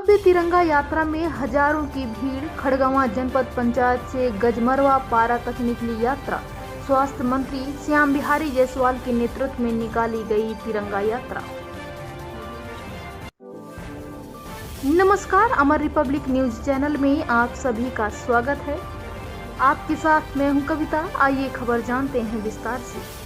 भव्य तिरंगा यात्रा में हजारों की भीड़। खड़गवां जनपद पंचायत से गजमरवा पारा तक निकली यात्रा। स्वास्थ्य मंत्री श्याम बिहारी जायसवाल के नेतृत्व में निकाली गई तिरंगा यात्रा। नमस्कार, अमर रिपब्लिक न्यूज चैनल में आप सभी का स्वागत है। आपके साथ मैं हूं कविता। आइए खबर जानते हैं विस्तार से।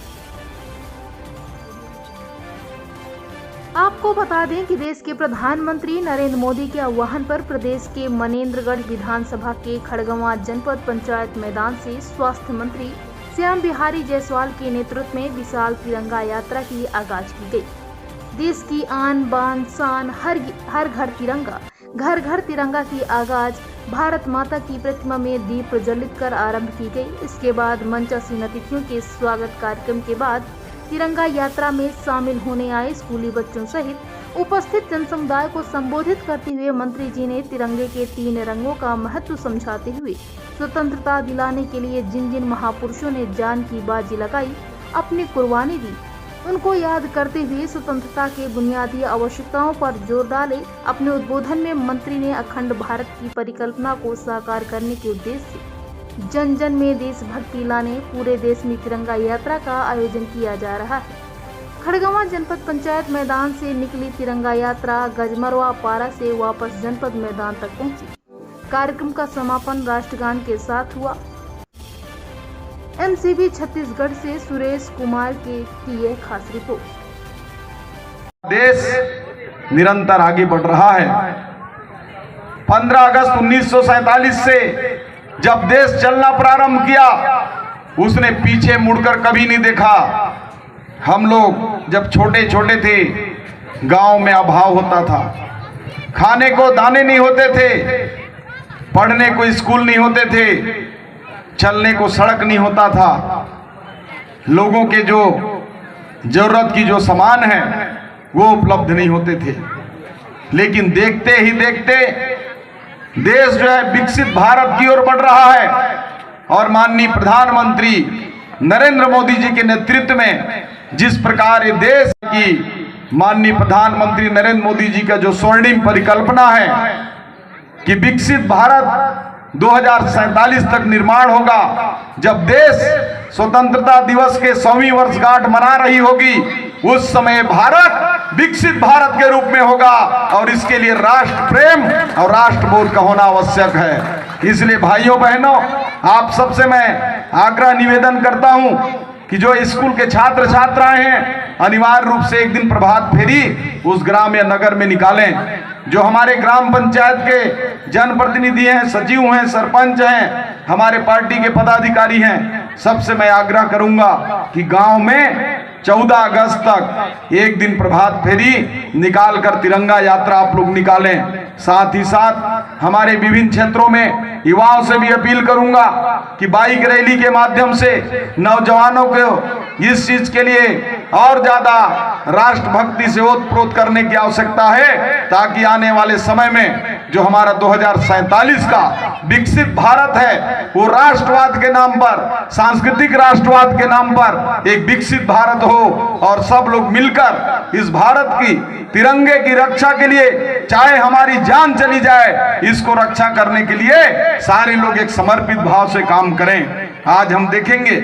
आपको बता दें कि देश के प्रधानमंत्री नरेंद्र मोदी के आह्वान पर प्रदेश के मनेंद्रगढ़ विधानसभा के खड़गवां जनपद पंचायत मैदान से स्वास्थ्य मंत्री श्याम बिहारी जायसवाल के नेतृत्व में विशाल तिरंगा यात्रा की आगाज की गई। देश की आन बान शान हर घर तिरंगा, घर घर तिरंगा की आगाज भारत माता की प्रतिमा में दीप प्रज्वलित कर आरंभ की गई। इसके बाद मंचासीन अतिथियों के स्वागत कार्यक्रम के बाद तिरंगा यात्रा में शामिल होने आए स्कूली बच्चों सहित उपस्थित जनसमुदाय को संबोधित करते हुए मंत्री जी ने तिरंगे के 3 रंगों का महत्व समझाते हुए स्वतंत्रता दिलाने के लिए जिन जिन महापुरुषों ने जान की बाजी लगाई, अपनी कुर्बानी दी, उनको याद करते हुए स्वतंत्रता के बुनियादी आवश्यकताओं पर जोर डाले। अपने उद्बोधन में मंत्री ने अखंड भारत की परिकल्पना को साकार करने के उद्देश्य से जन जन में देशभक्ति लाने पूरे देश में तिरंगा यात्रा का आयोजन किया जा रहा है। खड़गवां जनपद पंचायत मैदान से निकली तिरंगा यात्रा गजमरवा पारा से वापस जनपद मैदान तक पहुंची। कार्यक्रम का समापन राष्ट्रगान के साथ हुआ। एमसीबी छत्तीसगढ़ से सुरेश कुमार की यह खास रिपोर्ट। देश निरंतर आगे बढ़ रहा है। 15 अगस्त 1947 से जब देश चलना प्रारंभ किया, उसने पीछे मुड़कर कभी नहीं देखा। हम लोग जब छोटे छोटे थे, गांव में अभाव होता था, खाने को दाने नहीं होते थे, पढ़ने को स्कूल नहीं होते थे, चलने को सड़क नहीं होता था, लोगों के जो जरूरत की जो सामान है वो उपलब्ध नहीं होते थे। लेकिन देखते ही देखते देश जो है विकसित भारत की ओर बढ़ रहा है और माननीय प्रधानमंत्री नरेंद्र मोदी जी के नेतृत्व में जिस प्रकार ये देश की माननीय प्रधानमंत्री नरेंद्र मोदी जी का जो स्वर्णिम परिकल्पना है कि विकसित भारत 2047 तक निर्माण होगा, जब देश स्वतंत्रता दिवस के 100वीं वर्षगांठ मना रही होगी, उस समय भारत विकसित भारत के रूप में होगा और इसके लिए राष्ट्र प्रेम और राष्ट्रबोध का होना आवश्यक है। इसलिए भाइयों बहनों, आप सबसे मैं आग्रह निवेदन करता हूं कि जो स्कूल के छात्र छात्राएं हैं, अनिवार्य रूप से एक दिन प्रभात फेरी उस ग्राम या नगर में निकालें। जो हमारे ग्राम पंचायत के जनप्रतिनिधि हैं, सचिव हैं, सरपंच हैं, हमारे पार्टी के पदाधिकारी हैं, सबसे मैं आग्रह करूंगा कि गांव में 14 अगस्त तक एक दिन प्रभात फेरी निकाल कर तिरंगा यात्रा आप लोग निकालें। साथ ही साथ हमारे विभिन्न क्षेत्रों में युवाओं से भी अपील करूंगा कि बाइक रैली के माध्यम से नौजवानों को इस चीज के लिए और ज्यादा राष्ट्रभक्ति से ओतप्रोत करने की आवश्यकता है, ताकि आने वाले समय में जो हमारा 2047 का विकसित भारत है वो राष्ट्रवाद के नाम पर, सांस्कृतिक राष्ट्रवाद के नाम पर एक विकसित भारत हो और सब लोग मिलकर इस भारत की तिरंगे की रक्षा के लिए, चाहे हमारी जान चली जाए, इसको रक्षा करने के लिए सारे लोग एक समर्पित भाव से काम करें। आज हम देखेंगे